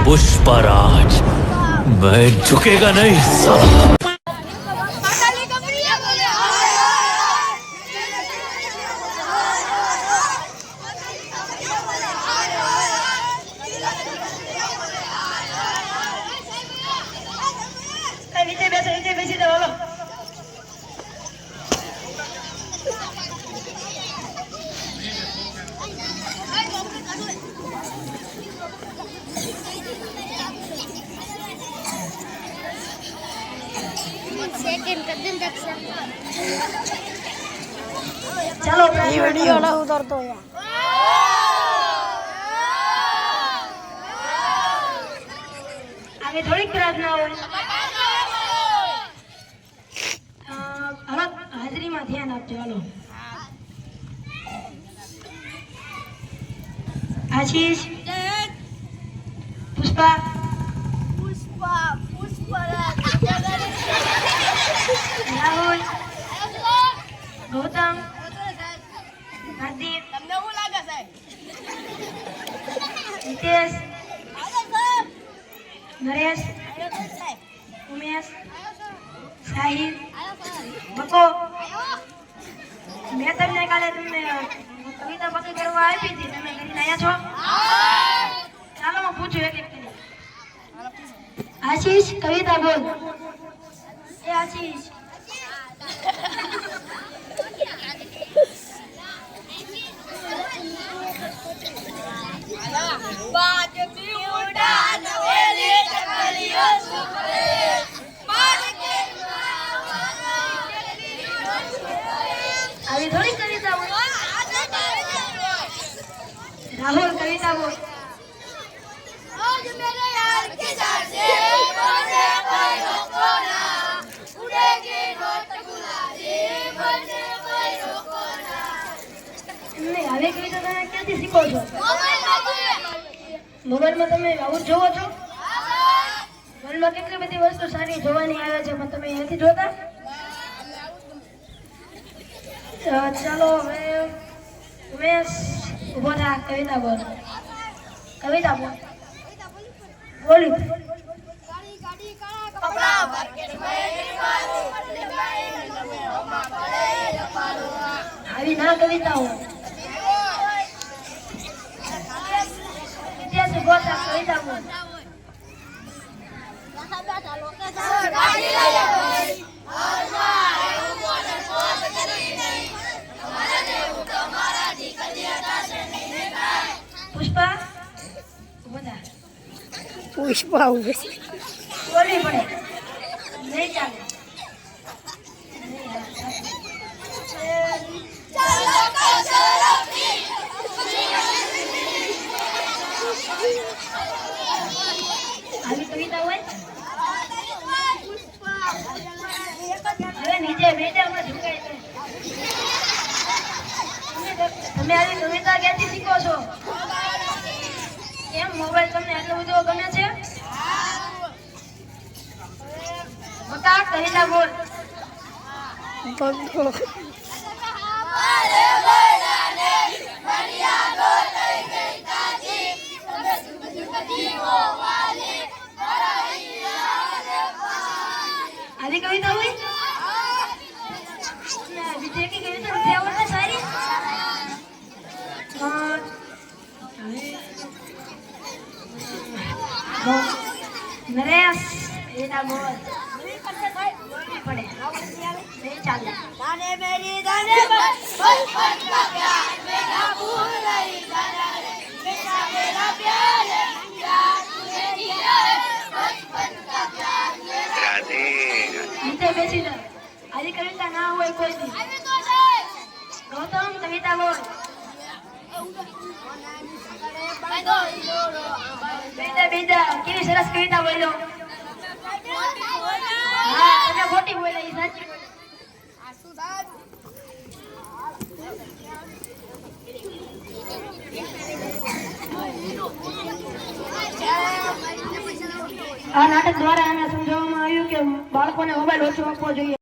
पुष्पराज मैं झुकेगा नहीं साला। चलो वीडियो ना उधर तो यार आगे थोड़ी प्रार्थना हो हाजरी में ध्यान आपजो चलो आशीष पुष्पा राहुल गौतम हार्दिक नितेश नरेश उमेश साहिल बको मैं તમને કાલે તમને કવિતા પકી કરવા આપી હતી તમે કરીને આયા છો ચાલો હું પૂછું એક એક કરીને આશીષ કવિતા બોલ એ આશીષ अभी थोड़ी कविता बोल राहुल कविता बोल आज मेरे यार के जाने बने कोई रोको ना उड़ेगी नोट गुलाबी बने कोई रोको ना नहीं હવે કવિતા તમે ક્યાંથી શીખો છો મોબાઈલમાં તમે આવું જોવો છો મોબાઈલમાં કેટલી બધી વસ્તુ સારી જોવાની આવે છે પણ તમે અહીંયાથી જોતા ચાલો હવે ઉમેશ ઉભો થા કવિતા બોલ બોલી गाड़ी गाड़ी काला कपड़ा मार्केट में गिरवालो लगाए में हमा पड़े रपालो આવી ના કવિતાઓ ઇતિહાસ ઉભો થા કવિતા બોલ बैठा लोके गाड़ी ले भाई और मारे ऊपर पोत करी नहीं हमारा ने तुम्हारा दिखा दिया दास नहीं काय પુષ્પા ઉભો થા પુષ્પા ઉભે બોલવી પડે નહીં ચાલે चलो कसरो की આવી કવિતા હોય હવે નીચે મેદાનમાં ઝુકાય છે તમે આવી કવિતા ક્યાંથી શીખો છો કેમ મોબાઈલ તમને આટલો બધો ગમે છે બકા કવિતા બોલ ભગો अरे बड़ाने बढ़िया गोतई गई काजी तबे सुख सुख जीवो वाली આવી કવિતા હોય બીજી કઈ કવિતા નથી આવડતી સારી નરેશ કવિતા બોલ પડે નહીં ચાલે दाने मेरी दाने बचपन का प्यार मेरा भूल नहीं जाना रे बेटा मेरा प्यार है प्यार तूने दिया है बचपन का प्यार मेरा નીચે બેસી જા આવી કવિતા ના હોય કોઈ દી अभी तो जाए ગૌતમ કવિતા બોલ मैं तो इलोरो બીજા કેવી સરસ કવિતા બોલ્યો હા તમે ખોટી બોલ્યા ઈ સાચી આ નાટક દ્વારા અમે સમજાવવામાં આવ્યું કે બાળકોને મોબાઈલ ઓછો આપવો જોઈએ.